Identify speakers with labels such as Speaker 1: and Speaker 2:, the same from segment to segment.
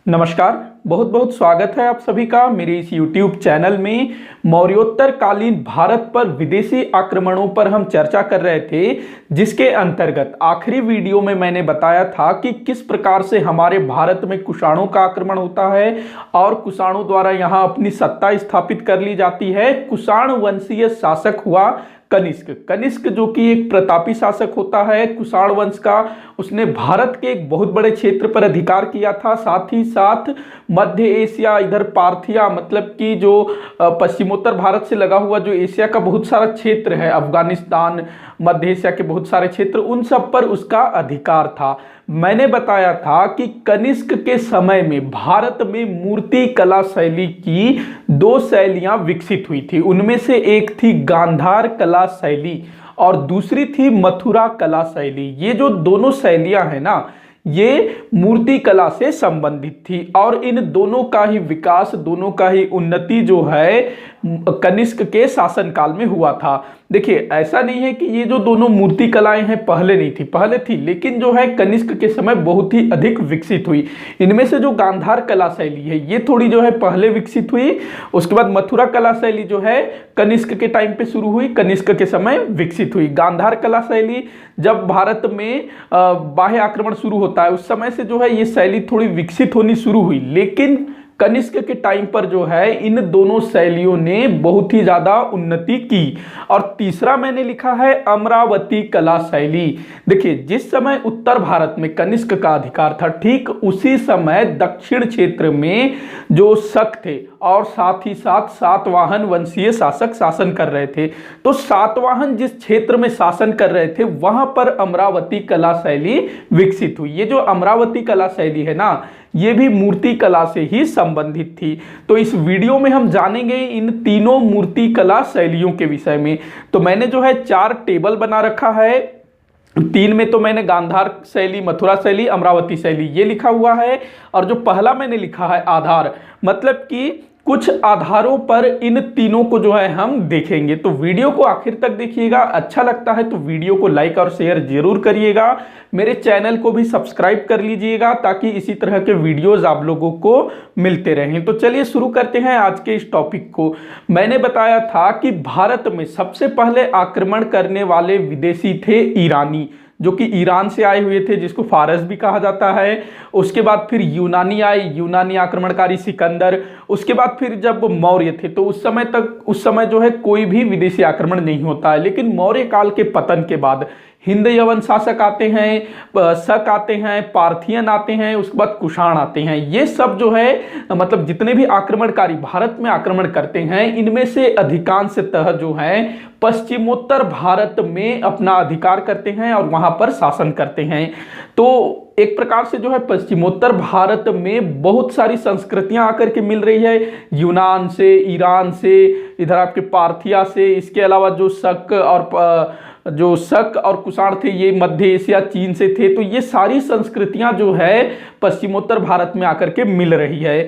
Speaker 1: नमस्कार। बहुत बहुत स्वागत है आप सभी का मेरे इस YouTube चैनल में। मौर्योत्तर कालीन भारत पर विदेशी आक्रमणों पर हम चर्चा कर रहे थे, जिसके अंतर्गत आखिरी वीडियो में मैंने बताया था कि किस प्रकार से हमारे भारत में कुषाणों का आक्रमण होता है और कुषाणों द्वारा यहाँ अपनी सत्ता स्थापित कर ली जाती है। कुषाण वंशीय शासक हुआ कनिष्क। कनिष्क जो कि एक प्रतापी शासक होता है कुषाण वंश का, उसने भारत के एक बहुत बड़े क्षेत्र पर अधिकार किया था। साथ ही साथ मध्य एशिया, इधर पार्थिया मतलब कि जो पश्चिमोत्तर भारत से लगा हुआ जो एशिया का बहुत सारा क्षेत्र है, अफगानिस्तान, मध्य एशिया के बहुत सारे क्षेत्र, उन सब पर उसका अधिकार था। मैंने बताया था कि कनिष्क के समय में भारत में मूर्ति कला शैली की दो शैलियां विकसित हुई थी। उनमें से एक थी गांधार कला शैली और दूसरी थी मथुरा कला शैली। ये जो दोनों शैलियां हैं ना, ये मूर्ति कला से संबंधित थी और इन दोनों का ही विकास, दोनों का ही उन्नति जो है कनिष्क के शासनकाल में हुआ था। देखिए, ऐसा नहीं है कि ये जो दोनों मूर्ति कलाएं हैं पहले नहीं थी, पहले थी, लेकिन जो है कनिष्क के समय बहुत ही अधिक विकसित हुई। इनमें से जो गांधार कला शैली है ये थोड़ी जो है पहले विकसित हुई, उसके बाद मथुरा कला शैली जो है कनिष्क के टाइम पे शुरू हुई, कनिष्क के समय विकसित हुई। गांधार कला शैली जब भारत में बाह्य आक्रमण शुरू होता है उस समय से जो है ये शैली थोड़ी विकसित होनी शुरू हुई, लेकिन कनिष्क के टाइम पर जो है इन दोनों शैलियों ने बहुत ही ज्यादा उन्नति की। और तीसरा मैंने लिखा है अमरावती कला शैली। देखिए, जिस समय उत्तर भारत में कनिष्क का अधिकार था, ठीक उसी समय दक्षिण क्षेत्र में जो शक थे और साथ ही साथ सातवाहन वंशीय शासक शासन कर रहे थे। तो सातवाहन जिस क्षेत्र में शासन कर रहे थे वहां पर अमरावती कला शैली विकसित हुई। ये जो अमरावती कला शैली है ना, ये भी मूर्ति कला से ही संबंधित थी। तो इस वीडियो में हम जानेंगे इन तीनों मूर्ति कला शैलियों के विषय में। तो मैंने जो है 4 टेबल बना रखा है। 3 में तो मैंने गांधार शैली, मथुरा शैली, अमरावती शैली ये लिखा हुआ है, और जो पहला मैंने लिखा है आधार, मतलब कि कुछ आधारों पर इन तीनों को जो है हम देखेंगे। तो वीडियो को आखिर तक देखिएगा। अच्छा लगता है तो वीडियो को लाइक और शेयर जरूर करिएगा। मेरे चैनल को भी सब्सक्राइब कर लीजिएगा ताकि इसी तरह के वीडियोस आप लोगों को मिलते रहें। तो चलिए शुरू करते हैं आज के इस टॉपिक को। मैंने बताया था कि भारत में सबसे पहले आक्रमण करने वाले विदेशी थे ईरानी, जो कि ईरान से आए हुए थे, जिसको फारस भी कहा जाता है। उसके बाद फिर यूनानी आए, यूनानी आक्रमणकारी सिकंदर। उसके बाद फिर जब मौर्य थे तो उस समय जो है कोई भी विदेशी आक्रमण नहीं होता है। लेकिन मौर्य काल के पतन के बाद हिंद यवन शासक आते हैं, शक आते हैं, पार्थियन आते हैं, उसके बाद कुषाण आते हैं। ये सब जो है मतलब जितने भी आक्रमणकारी भारत में आक्रमण करते हैं, इनमें से अधिकांशतः जो है पश्चिमोत्तर भारत में अपना अधिकार करते हैं और वहां पर शासन करते हैं। तो एक प्रकार से जो है पश्चिमोत्तर भारत में बहुत सारी संस्कृतियां आकर के मिल रही है, यूनान से, ईरान से, इधर आपके पार्थिया से। इसके अलावा जो शक और कुषाण थे ये मध्य एशिया, चीन से थे। तो ये सारी संस्कृतियां जो है पश्चिमोत्तर भारत में आकर के मिल रही है।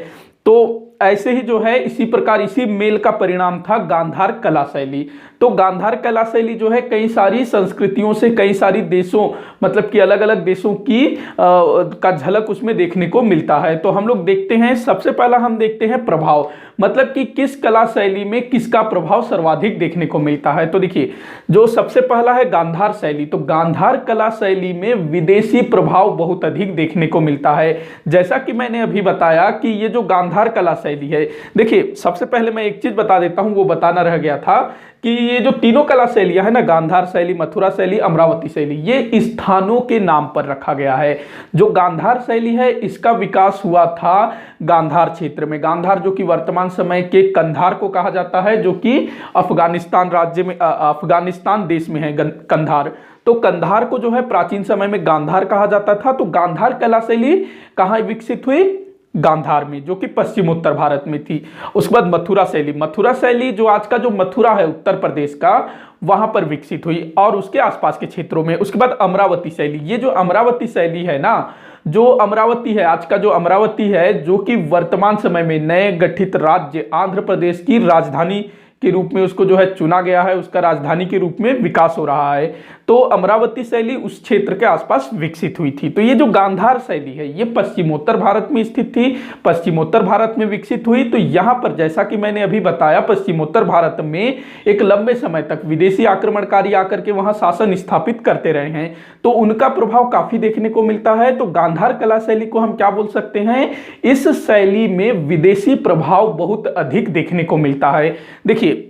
Speaker 1: तो ऐसे ही जो है इसी प्रकार इसी मेल का परिणाम था गांधार कला शैली। तो गांधार कला शैली जो है कई सारी संस्कृतियों से, कई सारी देशों, मतलब कि अलग अलग देशों की का झलक उसमें देखने को मिलता है। तो हम लोग देखते हैं, सबसे पहला हम देखते हैं प्रभाव, मतलब कि किस कला शैली में किसका प्रभाव सर्वाधिक देखने को मिलता है। तो देखिए, जो सबसे पहला है गांधार शैली, तो गांधार कला शैली में विदेशी प्रभाव बहुत अधिक देखने को मिलता है। जैसा कि मैंने अभी बताया कि ये जो गांधार कला शैली है, देखिए सबसे पहले मैं एक चीज बता देता हूं, वो बताना रह गया था कि ये जो तीनों कला शैलियां है ना, गांधार शैली, मथुरा शैली, अमरावती शैली, ये स्थानों के नाम पर रखा गया है। जो गांधार शैली है इसका विकास हुआ था गांधार क्षेत्र में। गांधार जो कि वर्तमान समय के कंधार को कहा जाता है, जो कि अफगानिस्तान राज्य में, अफगानिस्तान देश में है कंधार। तो कंधार को जो है प्राचीन समय में गांधार कहा जाता था। तो गांधार कला शैली कहाँ विकसित हुई? गांधार में, जो कि पश्चिमोत्तर भारत में थी। उसके बाद मथुरा शैली, मथुरा शैली जो आज का जो मथुरा है उत्तर प्रदेश का, वहां पर विकसित हुई और उसके आसपास के क्षेत्रों में। उसके बाद अमरावती शैली, ये जो अमरावती शैली है ना, जो अमरावती है, आज का जो अमरावती है, जो कि वर्तमान समय में नए गठित राज्य आंध्र प्रदेश की राजधानी के रूप में उसको जो है चुना गया है, उसका राजधानी के रूप में विकास हो रहा है। तो अमरावती शैली उस क्षेत्र के आसपास विकसित हुई थी। तो ये जो गांधार शैली है ये पश्चिमोत्तर भारत में स्थित थी, पश्चिमोत्तर भारत में विकसित हुई। तो यहाँ पर जैसा कि मैंने अभी बताया, पश्चिमोत्तर भारत में एक लंबे समय तक विदेशी आक्रमणकारी आकर के वहां शासन स्थापित करते रहे हैं, तो उनका प्रभाव काफी देखने को मिलता है। तो गांधार कला शैली को हम क्या बोल सकते हैं, इस शैली में विदेशी प्रभाव बहुत अधिक देखने को मिलता है। देखिए,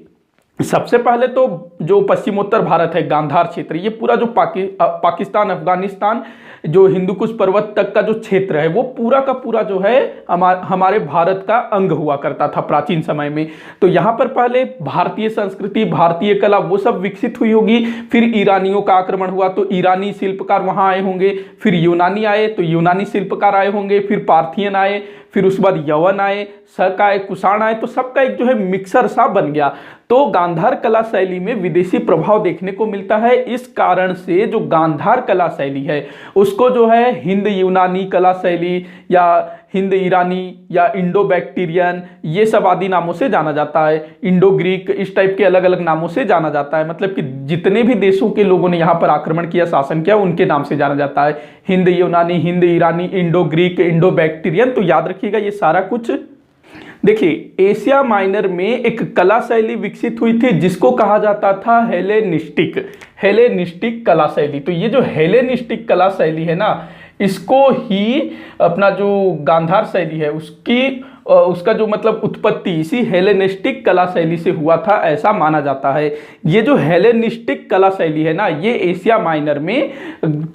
Speaker 1: सबसे पहले तो जो पश्चिमोत्तर भारत है, गांधार क्षेत्र, ये पूरा जो पाकिस्तान, अफगानिस्तान, जो हिंदू कुश पर्वत तक का जो क्षेत्र है, वो पूरा का पूरा जो है हमारे भारत का अंग हुआ करता था प्राचीन समय में। तो यहाँ पर पहले भारतीय संस्कृति, भारतीय कला वो सब विकसित हुई होगी। फिर ईरानियों का आक्रमण हुआ तो ईरानी शिल्पकार वहाँ आए होंगे, फिर यूनानी आए तो यूनानी शिल्पकार आए होंगे, फिर पार्थियन आए, फिर उसके बाद यवन आए, शक आए, कुषाण आए, तो सबका एक जो है मिक्सर सा बन गया। तो गांधार कला शैली में विदेशी प्रभाव देखने को मिलता है। इस कारण से जो गांधार कला शैली है उसको जो है हिंद यूनानी कला शैली या हिंद ईरानी या इंडो बैक्टीरियन, ये सब आदि नामों से जाना जाता है। इंडो ग्रीक, इस टाइप के अलग अलग नामों से जाना जाता है। मतलब कि जितने भी देशों के लोगों ने यहाँ पर आक्रमण किया, शासन किया, उनके नाम से जाना जाता है। हिंद यूनानी, हिंद ईरानी, इंडो ग्रीक, इंडो बैक्टीरियन। तो याद रखिएगा ये सारा कुछ। देखिए, एशिया माइनर में एक कला शैली विकसित हुई थी जिसको कहा जाता था हेलेनिस्टिक कला शैली। तो ये जो हेलेनिस्टिक कला शैली है ना, इसको ही अपना जो गांधार शैली है उसका जो मतलब उत्पत्ति इसी हेलेनिस्टिक कला शैली से हुआ था, ऐसा माना जाता है। ये जो हेलेनिस्टिक कला शैली है ना, ये एशिया माइनर में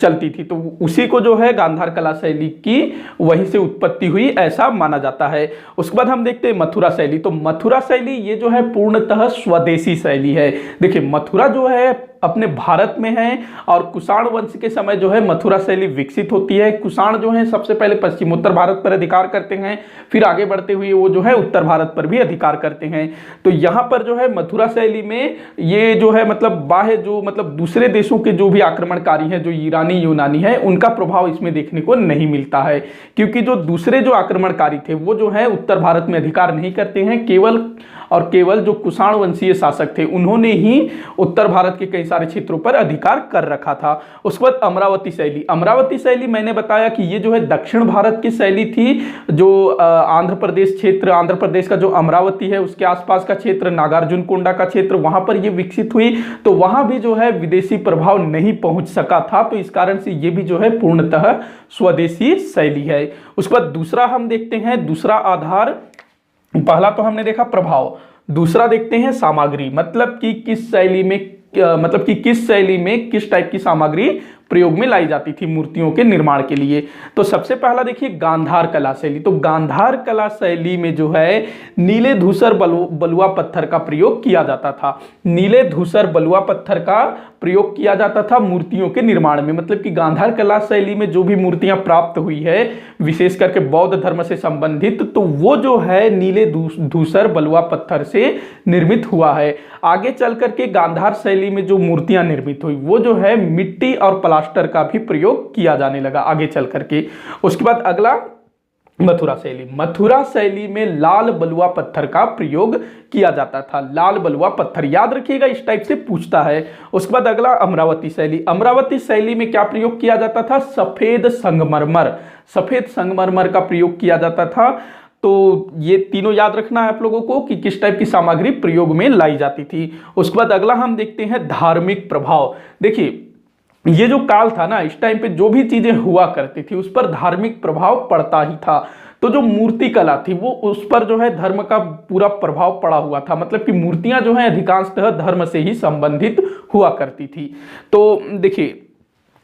Speaker 1: चलती थी, तो उसी को जो है गांधार कला शैली की वहीं से उत्पत्ति हुई, ऐसा माना जाता है। उसके बाद हम देखते हैं मथुरा शैली। तो मथुरा शैली ये जो है पूर्णतः स्वदेशी शैली है। देखिए, मथुरा जो है अपने भारत में है और कुषाण वंश के समय जो है मथुरा शैली विकसित होती है। कुषाण जो है सबसे पहले पश्चिमोत्तर भारत पर अधिकार करते हैं, फिर आगे बढ़ते हुए वो जो है उत्तर भारत पर भी अधिकार करते हैं। तो यहाँ पर जो है मथुरा शैली में ये जो है मतलब बाह्य जो मतलब दूसरे देशों के जो भी आक्रमणकारी हैं, जो ईरानी यूनानी है, उनका प्रभाव इसमें देखने को नहीं मिलता है, क्योंकि जो दूसरे जो आक्रमणकारी थे वो जो है उत्तर भारत में अधिकार नहीं करते हैं। केवल जो कुषाण वंशीय शासक थे उन्होंने ही उत्तर भारत के कई सारे क्षेत्रों पर अधिकार कर रखा था। उसके बाद अमरावती शैली मैंने बताया कि ये जो है दक्षिण भारत की शैली थी। जो आंध्र प्रदेश का जो अमरावती है उसके आसपास का क्षेत्र, नागार्जुन कोंडा का क्षेत्र, वहां पर ये विकसित हुई। तो वहां भी जो है विदेशी प्रभाव नहीं पहुंच सका था, तो इस कारण से ये भी जो है पूर्णतः स्वदेशी शैली है। उसके बाद दूसरा हम देखते हैं, दूसरा आधार, पहला तो हमने देखा प्रभाव, दूसरा देखते हैं सामग्री, मतलब कि किस शैली में किस टाइप की सामग्री प्रयोग में लाई जाती थी मूर्तियों के निर्माण के लिए। तो सबसे पहला देखिए गांधार कला शैली। तो गांधार कला शैली में जो है नीले धूसर बलुआ पत्थर का प्रयोग किया जाता था। नीले धूसर बलुआ पत्थर का प्रयोग किया जाता था मूर्तियों के निर्माण में। मतलब कि गांधार कला शैली में जो भी मूर्तियां प्राप्त हुई है, विशेष करके बौद्ध धर्म से संबंधित, तो वो जो है नीले धूसर बलुआ पत्थर से निर्मित हुआ है। आगे चल करके गांधार शैली में जो मूर्तियां निर्मित हुई वो जो है मिट्टी और प्लास्टर का भी प्रयोग किया जाने लगा आगे चल करके। उसके बाद अगला मथुरा शैली में लाल बलुआ पत्थर का प्रयोग किया जाता था। लाल बलुआ पत्थर याद रखिएगा, इस टाइप से पूछता है। उसके बाद अगला अमरावती शैली में क्या प्रयोग किया जाता था? सफेद संगमरमर का प्रयोग किया जाता था। तो ये तीनों याद रखना है आप लोगों को कि किस टाइप की सामग्री प्रयोग में लाई जाती थी। उसके बाद अगला हम देखते हैं धार्मिक प्रभाव। देखिए, ये जो काल था ना, इस टाइम पे जो भी चीजें हुआ करती थी उस पर धार्मिक प्रभाव पड़ता ही था। तो जो मूर्ति कला थी वो उस पर जो है धर्म का पूरा प्रभाव पड़ा हुआ था। मतलब कि मूर्तियां जो है अधिकांशतः धर्म से ही संबंधित हुआ करती थी। तो देखिए,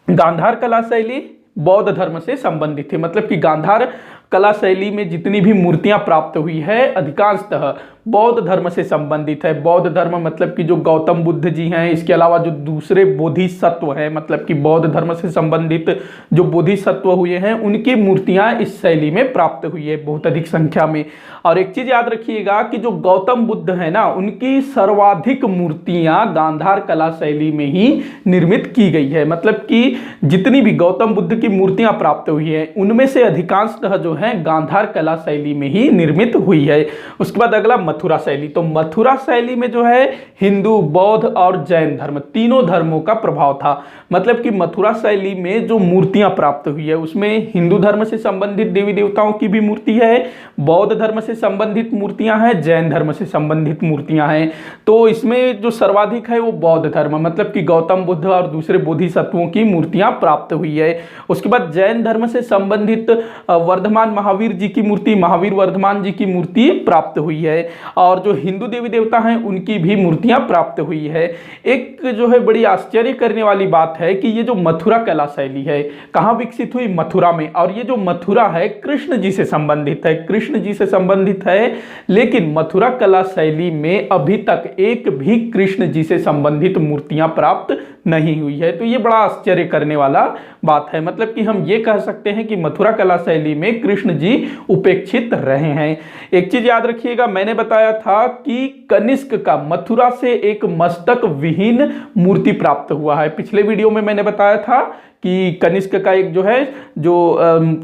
Speaker 1: गांधार कला शैली बौद्ध धर्म से संबंधित थी। मतलब कि गांधार कला शैली में जितनी भी मूर्तियां प्राप्त हुई है अधिकांशतः बौद्ध धर्म से संबंधित है। बौद्ध धर्म मतलब कि जो गौतम बुद्ध जी हैं, इसके अलावा जो दूसरे बोधिसत्व हैं, मतलब कि बौद्ध धर्म से संबंधित जो बोधिसत्व हुए हैं उनकी मूर्तियां इस शैली में प्राप्त हुई है बहुत अधिक संख्या में। और एक चीज याद रखिएगा कि जो गौतम बुद्ध है ना, उनकी सर्वाधिक मूर्तियां गांधार कला शैली में ही निर्मित की गई है। मतलब कि जितनी भी गौतम बुद्ध की मूर्तियां प्राप्त हुई है उनमें से अधिकांशतः जो है गांधार कला शैली में ही निर्मित हुई है। उसके बाद अगला मथुरा शैली। तो मथुरा शैली में जो है हिंदू, बौद्ध और जैन धर्म, तीनों धर्मों का प्रभाव था। मतलब कि मथुरा शैली में जो मूर्तियां प्राप्त हुई है उसमें हिंदू धर्म से संबंधित देवी देवताओं की भी मूर्ति है, बौद्ध धर्म से संबंधित मूर्तियां हैं, जैन धर्म से संबंधित मूर्तियां हैं। तो इसमें जो सर्वाधिक है वो बौद्ध धर्म, मतलब कि गौतम बुद्ध और दूसरे बोधिसत्वों की मूर्तियां प्राप्त हुई है। उसके बाद जैन धर्म से संबंधित वर्धमान महावीर जी की मूर्ति, महावीर वर्धमान जी की मूर्ति प्राप्त हुई है। और जो हिंदू देवी देवता हैं उनकी भी मूर्तियां प्राप्त हुई है। एक जो है बड़ी आश्चर्य करने वाली बात है कि ये जो मथुरा कला शैली है कहाँ विकसित हुई? मथुरा में। और ये जो मथुरा है कृष्ण जी से संबंधित है, कृष्ण जी से संबंधित है। लेकिन मथुरा कला शैली में अभी तक एक भी कृष्ण जी से संबंधित मूर्तियां प्राप्त नहीं हुई है। तो ये बड़ा आश्चर्य करने वाला बात है। मतलब कि हम ये कह सकते हैं कि मथुरा कला शैली में कृष्ण जी उपेक्षित रहे हैं। एक चीज याद रखिएगा, मैंने बताया था कि कनिष्क का मथुरा से एक मस्तक विहीन मूर्ति प्राप्त हुआ है। पिछले वीडियो में मैंने बताया था कि कनिष्क का एक जो है जो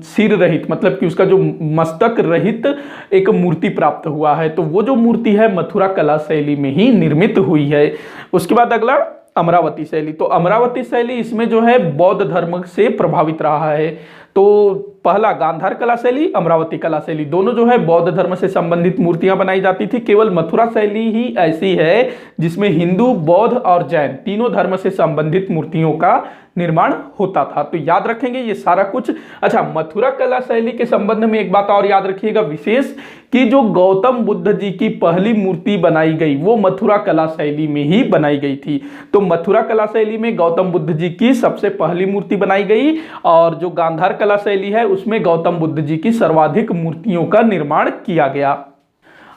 Speaker 1: सिर रहित, मतलब कि उसका जो मस्तक रहित एक मूर्ति प्राप्त हुआ है। तो वो जो मूर्ति है मथुरा कला शैली में ही निर्मित हुई है। उसके बाद अगला अमरावती शैली। तो अमरावती शैली इसमें जो है बौद्ध धर्म से प्रभावित रहा है। तो पहला गांधार कला शैली, अमरावती कला शैली, दोनों जो है बौद्ध धर्म से संबंधित मूर्तियां बनाई जाती थी। केवल मथुरा शैली ही ऐसी है जिसमें हिंदू, बौद्ध और जैन तीनों धर्म से संबंधित मूर्तियों का निर्माण होता था। तो याद रखेंगे ये सारा कुछ। अच्छा, मथुरा कला शैली के संबंध में एक बात और याद रखिएगा विशेष, कि जो गौतम बुद्ध जी की पहली मूर्ति बनाई गई वो मथुरा कला शैली में ही बनाई गई थी। तो मथुरा कला शैली में गौतम बुद्ध जी की सबसे पहली मूर्ति बनाई गई, और जो गांधार कला शैली है उसमें गौतम बुद्ध जी की सर्वाधिक मूर्तियों का निर्माण किया गया।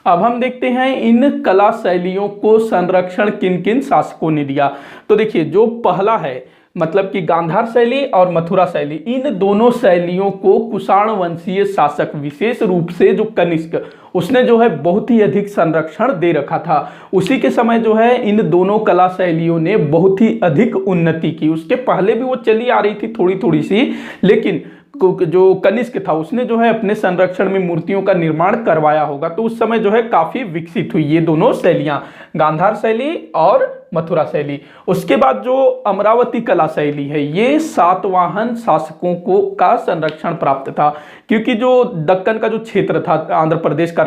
Speaker 1: अब हम देखते हैं इन कला शैलियों को संरक्षण किन किन शासकों ने दिया। तो देखिए, जो पहला है मतलब कि गांधार शैली और मथुरा शैली, इन दोनों शैलियों को कुषाण वंशीय शासक, विशेष रूप से जो कनिष्क, उसने जो है बहुत ही अधिक संरक्षण दे रखा था। उसी के समय जो है इन दोनों कला शैलियों ने बहुत ही अधिक उन्नति की। उसके पहले भी वो चली आ रही थी थोड़ी थोड़ी सी, लेकिन जो कनिष्क था उसने जो है अपने संरक्षण में मूर्तियों का निर्माण करवाया होगा। तो उस समय जो है काफी विकसित हुई ये दोनों शैलियां, गांधार शैली और मथुरा शैली। उसके बाद जो अमरावती कला शैली है ये सातवाहन शासकों को का संरक्षण प्राप्त था, क्योंकि जो दक्कन का जो क्षेत्र था, आंध्र प्रदेश का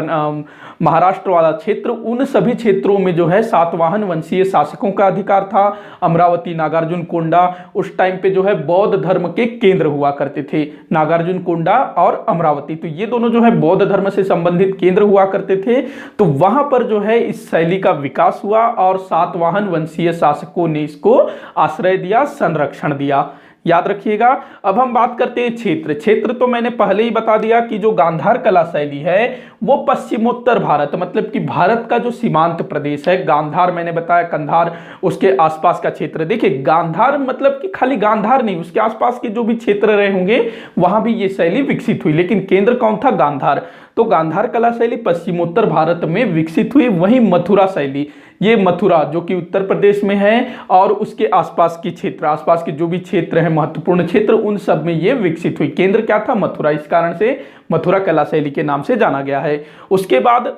Speaker 1: महाराष्ट्र वाला क्षेत्र, उन सभी क्षेत्रों में जो है सातवाहन वंशीय शासकों का अधिकार था। अमरावती, नागार्जुन कोंडा उस टाइम पे जो है बौद्ध धर्म के केंद्र हुआ करते थे, नागार्जुन कोंडा और अमरावती। तो ये दोनों जो है बौद्ध धर्म से संबंधित केंद्र हुआ करते थे। तो वहां पर जो है इस शैली का विकास हुआ और सातवाहन वंशीय शासकों ने इसको आश्रय दिया, संरक्षण दिया। याद रखिएगा। अब हम बात करते हैं क्षेत्र तो मैंने पहले ही बता दिया कि जो गांधार कला शैली है वो पश्चिमोत्तर भारत, मतलब कि भारत का जो सीमांत प्रदेश है, गांधार मैंने बताया कंधार, उसके आसपास का क्षेत्र। देखिए, गांधार मतलब कि खाली गांधार नहीं, उसके आसपास के जो भी क्षेत्र रहे होंगे वहां भी ये शैली विकसित हुई, लेकिन केंद्र कौन था? गांधार। तो गांधार कला शैली पश्चिमोत्तर भारत में विकसित हुई। वहीं मथुरा शैली, ये मथुरा जो कि उत्तर प्रदेश में है और उसके आसपास के क्षेत्र, आसपास के जो भी क्षेत्र है महत्वपूर्ण क्षेत्र, उन सब में ये विकसित हुई। केंद्र क्या था? मथुरा। इस कारण से मथुरा कला शैली के नाम से जाना गया है। उसके बाद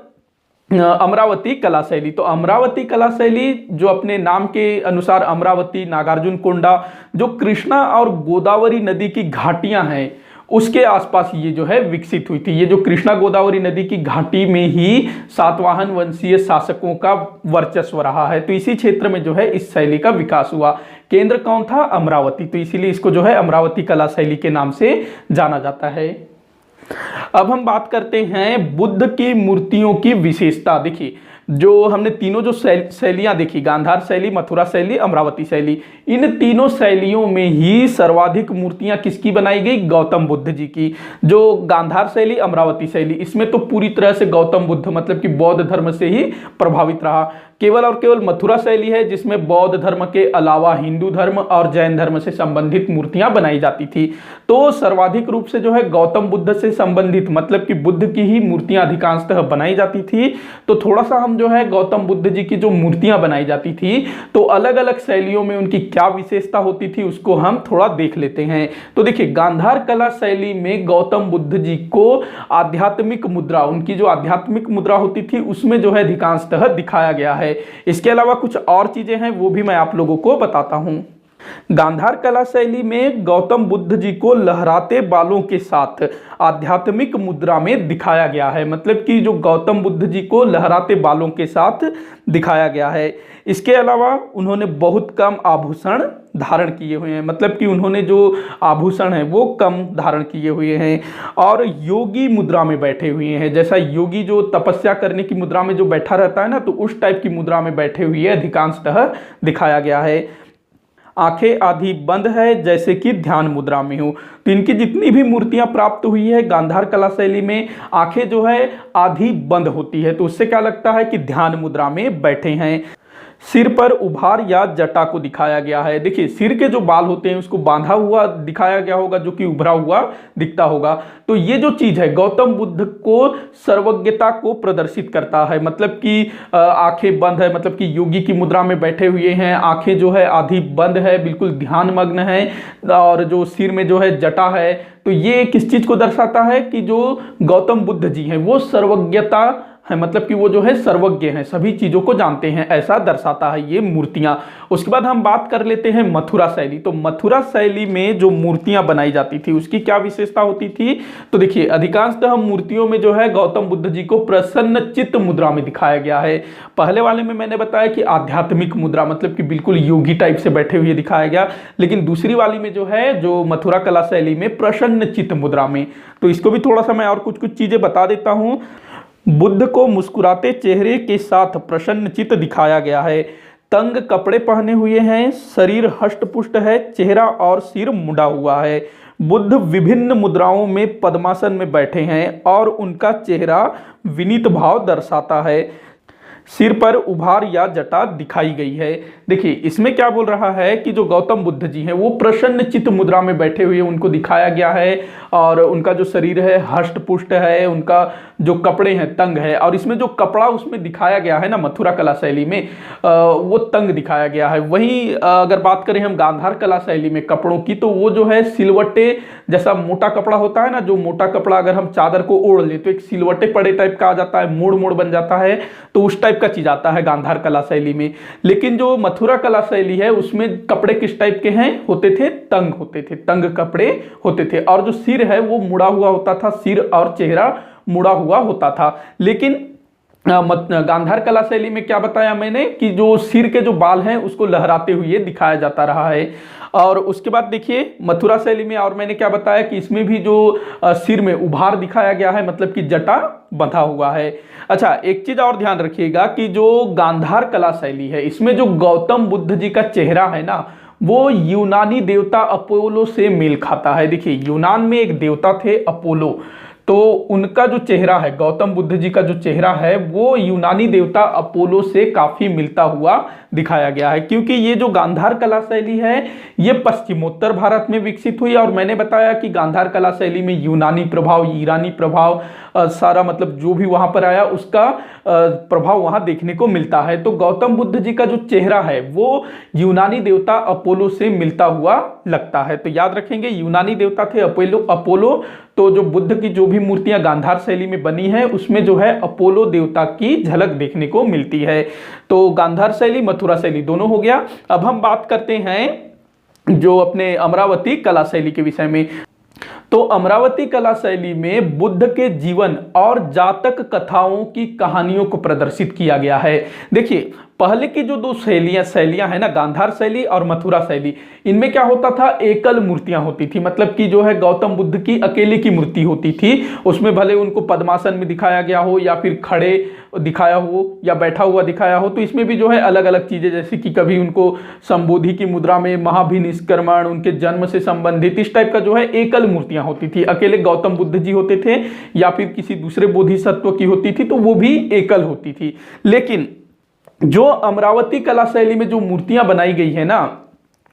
Speaker 1: अमरावती कला शैली। तो अमरावती कला शैली जो अपने नाम के अनुसार अमरावती, नागार्जुन कोंडा, जो कृष्णा और गोदावरी नदी की घाटियां हैं उसके आसपास ये जो है विकसित हुई थी। ये जो कृष्णा गोदावरी नदी की घाटी में ही सातवाहन वंशीय शासकों का वर्चस्व रहा है। तो इसी क्षेत्र में जो है इस शैली का विकास हुआ। केंद्र कौन था? अमरावती। तो इसीलिए इसको जो है अमरावती कला शैली के नाम से जाना जाता है। अब हम बात करते हैं बुद्ध की मूर्तियों की विशेषता। देखिए, जो हमने तीनों जो शैलियां देखी, गांधार शैली, मथुरा शैली, अमरावती शैली, इन तीनों शैलियों में ही सर्वाधिक मूर्तियां किसकी बनाई गई? गौतम बुद्ध जी की। जो गांधार शैली, अमरावती शैली, इसमें तो पूरी तरह से गौतम बुद्ध मतलब कि बौद्ध धर्म से ही प्रभावित रहा। केवल और केवल मथुरा शैली है जिसमें बौद्ध धर्म के अलावा हिंदू धर्म और जैन धर्म से संबंधित मूर्तियां बनाई जाती थी। तो सर्वाधिक रूप से जो है गौतम बुद्ध से संबंधित मतलब कि बुद्ध की ही मूर्तियां अधिकांशतः बनाई जाती थी। तो थोड़ा सा हम जो है गौतम बुद्ध जी की जो मूर्तियां बनाई जाती थी तो अलग अलग शैलियों में उनकी क्या विशेषता होती थी उसको हम थोड़ा देख लेते हैं। तो देखिए, गांधार कला शैली में गौतम बुद्ध जी को आध्यात्मिक मुद्रा, उनकी जो आध्यात्मिक मुद्रा होती थी उसमें जो है अधिकांशतः दिखाया गया है। इसके अलावा कुछ और चीजें हैं वो भी मैं आप लोगों को बताता हूं। गांधार कला शैली में गौतम बुद्ध जी को लहराते बालों के साथ आध्यात्मिक मुद्रा में दिखाया गया है, मतलब कि जो गौतम बुद्ध जी को लहराते बालों के साथ दिखाया गया है। इसके अलावा उन्होंने बहुत कम आभूषण धारण किए हुए हैं, मतलब कि उन्होंने जो आभूषण है वो कम धारण किए हुए हैं और योगी मुद्रा में बैठे हुए हैं। जैसा योगी जो तपस्या करने की मुद्रा में जो बैठा रहता है ना, तो उस टाइप की मुद्रा में बैठे हुए अधिकांशतः दिखाया गया है। आंखें आधी बंद है जैसे कि ध्यान मुद्रा में हो। तो इनकी जितनी भी मूर्तियां प्राप्त हुई है गांधार कला शैली में, आंखें जो है आधी बंद होती है, तो उससे क्या लगता है कि ध्यान मुद्रा में बैठे हैं। सिर पर उभार या जटा को दिखाया गया है। देखिए, सिर के जो बाल होते हैं उसको बांधा हुआ दिखाया गया होगा जो कि उभरा हुआ दिखता होगा। तो ये जो चीज है गौतम बुद्ध को सर्वज्ञता को प्रदर्शित करता है, मतलब कि आंखें बंद है, मतलब कि योगी की मुद्रा में बैठे हुए हैं, आंखें जो है आधी बंद है, बिल्कुल ध्यान मग्न है, और जो सिर में जो है जटा है। तो ये किस चीज को दर्शाता है कि जो गौतम बुद्ध जी हैं वो सर्वज्ञता है, मतलब कि वो जो है सर्वज्ञ हैं, सभी चीजों को जानते हैं, ऐसा दर्शाता है ये मूर्तियां। उसके बाद हम बात कर लेते हैं मथुरा शैली। तो मथुरा शैली में जो मूर्तियां बनाई जाती थी उसकी क्या विशेषता होती थी? तो देखिए, अधिकांशतः मूर्तियों में जो है गौतम बुद्ध जी को प्रसन्न चित्त मुद्रा में दिखाया गया है। पहले वाले में मैंने बताया कि आध्यात्मिक मुद्रा, मतलब कि बिल्कुल योगी टाइप से बैठे हुए दिखाया गया, लेकिन दूसरी वाली में जो है जो मथुरा कला शैली में प्रसन्न चित्त मुद्रा में। तो इसको भी थोड़ा सा मैं और कुछ चीजें बता देता हूं। बुद्ध को मुस्कुराते चेहरे के साथ प्रसन्नचित्त दिखाया गया है। तंग कपड़े पहने हुए हैं, शरीर हष्ट-पुष्ट है, चेहरा और सिर मुड़ा हुआ है। बुद्ध विभिन्न मुद्राओं में पद्मासन में बैठे हैं और उनका चेहरा विनीत भाव दर्शाता है। सिर पर उभार या जटा दिखाई गई है। देखिए, इसमें क्या बोल रहा है कि जो गौतम बुद्ध जी हैं वो प्रसन्न चित्त मुद्रा में बैठे हुए उनको दिखाया गया है, और उनका जो शरीर है हष्ट पुष्ट है, उनका जो कपड़े हैं तंग है, और इसमें जो कपड़ा उसमें दिखाया गया है ना मथुरा कला शैली में, वो तंग दिखाया गया है। वहीं अगर बात करें हम गांधार कला शैली में कपड़ों की, तो वो जो है सिलवट्टे जैसा मोटा कपड़ा होता है ना, जो मोटा कपड़ा अगर हम चादर को ओढ़ ले तो एक सिलवट्टे पड़े टाइप का आ जाता है, मोड़ मोड़ बन जाता है, तो उस टाइप का चीज आता है गांधार कला शैली में। लेकिन जो मथुरा कला शैली है उसमें कपड़े किस टाइप के हैं होते थे? तंग होते थे, तंग कपड़े होते थे, और जो सिर है वो मुड़ा हुआ होता था, सिर और चेहरा मुड़ा हुआ होता था। लेकिन गांधार कला शैली में क्या बताया मैंने कि जो सिर के जो बाल हैं उसको लहराते हुए दिखाया जाता रहा है। और उसके बाद देखिए मथुरा शैली में और मैंने क्या बताया कि इसमें भी जो सिर में उभार दिखाया गया है, मतलब कि जटा बंधा हुआ है। अच्छा, एक चीज और ध्यान रखिएगा कि जो गांधार कला शैली है इसमें जो गौतम बुद्ध जी का चेहरा है ना, वो यूनानी देवता अपोलो से मेल खाता है। देखिए, यूनान में एक देवता थे अपोलो, तो उनका जो चेहरा है, गौतम बुद्ध जी का जो चेहरा है वो यूनानी देवता अपोलो से काफी मिलता हुआ दिखाया गया है। क्योंकि ये जो गांधार कला शैली है ये पश्चिमोत्तर भारत में विकसित हुई, और मैंने बताया कि गांधार कला शैली में यूनानी प्रभाव, ईरानी प्रभाव सारा, मतलब जो भी वहां पर आया उसका प्रभाव वहां देखने को मिलता है। तो गौतम बुद्ध जी का जो चेहरा है वो यूनानी देवता अपोलो से मिलता हुआ लगता है। तो याद रखेंगे, यूनानी देवता थे अपोलो। तो जो बुद्ध की जो भी मूर्तियां गांधार शैली में बनी है उसमें जो है अपोलो देवता की झलक देखने को मिलती है। तो गांधार शैली, मथुरा शैली दोनों हो गया। अब हम बात करते हैं जो अपने अमरावती कला शैली के विषय में। तो अमरावती कला शैली में बुद्ध के जीवन और जातक कथाओं की कहानियों को प्रदर्शित किया गया है। देखिए, पहले की जो दो शैलियां है ना, गांधार शैली और मथुरा शैली, इनमें क्या होता था, एकल मूर्तियां होती थी, मतलब कि जो है गौतम बुद्ध की अकेले की मूर्ति होती थी। उसमें भले उनको पद्मासन में दिखाया गया हो या फिर खड़े दिखाया हो या बैठा हुआ दिखाया हो, तो इसमें भी जो है अलग अलग चीजें, जैसे कि कभी उनको संबोधि की मुद्रा में, महाभिनिष्क्रमण, उनके जन्म से संबंधित, इस टाइप का जो है एकल मूर्तियां होती थी। अकेले गौतम बुद्ध जी होते थे या फिर किसी दूसरे बोधिसत्व की होती थी, तो वो भी एकल होती थी। लेकिन जो अमरावती कला शैली में जो मूर्तियां बनाई गई है ना,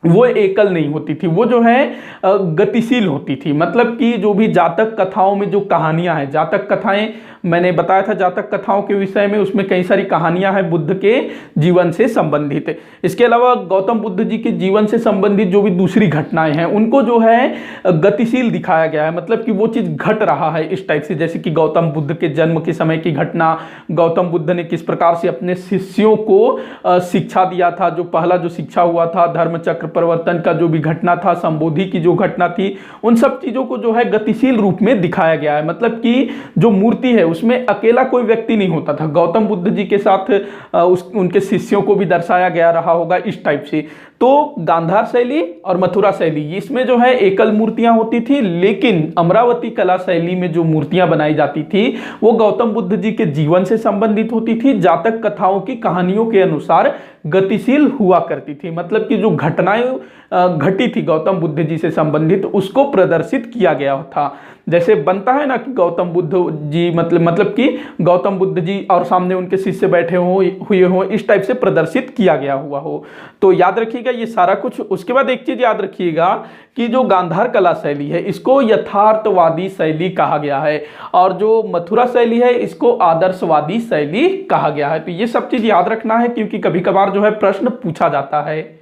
Speaker 1: वो एकल नहीं होती थी, वो जो है गतिशील होती थी। मतलब कि जो भी जातक कथाओं में जो कहानियां हैं, जातक कथाएं मैंने बताया था जातक कथाओं के विषय में, उसमें कई सारी कहानियां हैं बुद्ध के जीवन से संबंधित। इसके अलावा गौतम बुद्ध जी के जीवन से संबंधित जो भी दूसरी घटनाएं हैं उनको जो है गतिशील दिखाया गया है, मतलब कि वो चीज घट रहा है इस टाइप से। जैसे कि गौतम बुद्ध के जन्म के समय की घटना, गौतम बुद्ध ने किस प्रकार से अपने शिष्यों को शिक्षा दिया था, जो पहला जो शिक्षा हुआ था, धर्म चक्र परिवर्तन का जो भी घटना था, संबोधि की जो घटना थी, उन सब चीजों को जो है गतिशील रूप में दिखाया गया है। मतलब कि जो मूर्ति है उसमें अकेला कोई व्यक्ति नहीं होता था, गौतम बुद्ध जी के साथ उनके शिष्यों को भी दर्शाया गया रहा होगा इस टाइप से। तो गांधार शैली और मथुरा शैली इसमें जो है एकल मूर्तियां होती थी, लेकिन अमरावती कला शैली में जो मूर्तियां बनाई जाती थी वो गौतम बुद्ध जी के जीवन से संबंधित होती थी, जातक कथाओं की कहानियों के अनुसार गतिशील हुआ करती थी। मतलब कि जो घटनाएं घटी थी गौतम बुद्ध जी से संबंधित उसको प्रदर्शित किया गया था। जैसे बनता है ना कि गौतम बुद्ध जी मतलब कि गौतम बुद्ध जी और सामने उनके शिष्य बैठे हुए हो, इस टाइप से प्रदर्शित किया गया हुआ हो। तो याद रखिएगा ये सारा कुछ। उसके बाद एक चीज याद रखिएगा कि जो गांधार कला शैली है इसको यथार्थवादी शैली कहा गया है, और जो मथुरा शैली है इसको आदर्शवादी शैली कहा गया है। तो ये सब चीज याद रखना है, क्योंकि कभी कभार जो है प्रश्न पूछा जाता है।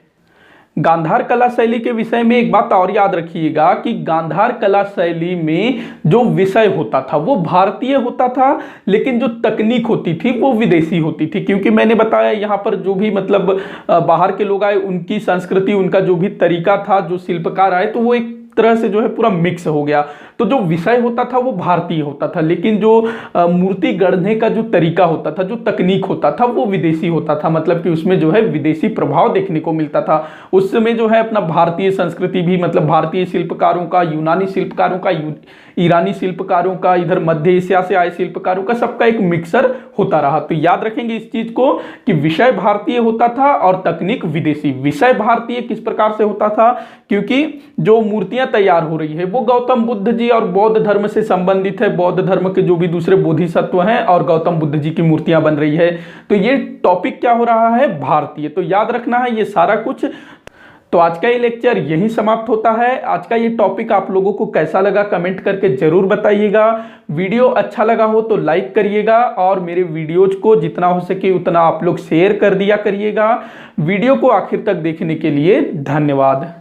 Speaker 1: गांधार कला शैली के विषय में एक बात और याद रखिएगा कि गांधार कला शैली में जो विषय होता था वो भारतीय होता था, लेकिन जो तकनीक होती थी वो विदेशी होती थी। क्योंकि मैंने बताया यहाँ पर जो भी मतलब बाहर के लोग आए, उनकी संस्कृति, उनका जो भी तरीका था, जो शिल्पकार आए, तो वो एक तरह से जो है पूरा मिक्स हो गया। तो जो विषय होता था वो भारतीय होता था, लेकिन जो मूर्ति गढ़ने का जो तरीका होता था, जो तकनीक होता था, वो विदेशी होता था। मतलब कि उसमें जो है विदेशी प्रभाव देखने को मिलता था। उस समय जो है अपना भारतीय संस्कृति भी, मतलब भारतीय शिल्पकारों का, यूनानी शिल्पकारों का, ईरानी शिल्पकारों का, इधर मध्य एशिया से आए शिल्पकारों का, सबका एक मिक्सर होता रहा। तो याद रखेंगे इस चीज को कि विषय भारतीय होता था और तकनीक विदेशी। विषय भारतीय किस प्रकार से होता था, क्योंकि जो मूर्तियां तैयार हो रही है वो गौतम बुद्ध जी और बौद्ध धर्म से संबंधित है, बौद्ध धर्म के जो भी दूसरे बोधिसत्व हैं और गौतम बुद्ध जी की मूर्तियां बन रही है। तो ये टॉपिक क्या हो रहा है, भारतीय। तो याद रखना है ये सारा कुछ। तो आज का ये लेक्चर यहीं समाप्त होता है। आज का ये टॉपिक आप लोगों को कैसा लगा कमेंट करके जरूर बताइएगा। वीडियो अच्छा लगा हो तो लाइक करिएगा, और मेरे वीडियोज को जितना हो सके उतना आप लोग शेयर कर दिया करिएगा। वीडियो को आखिर तक देखने के लिए धन्यवाद।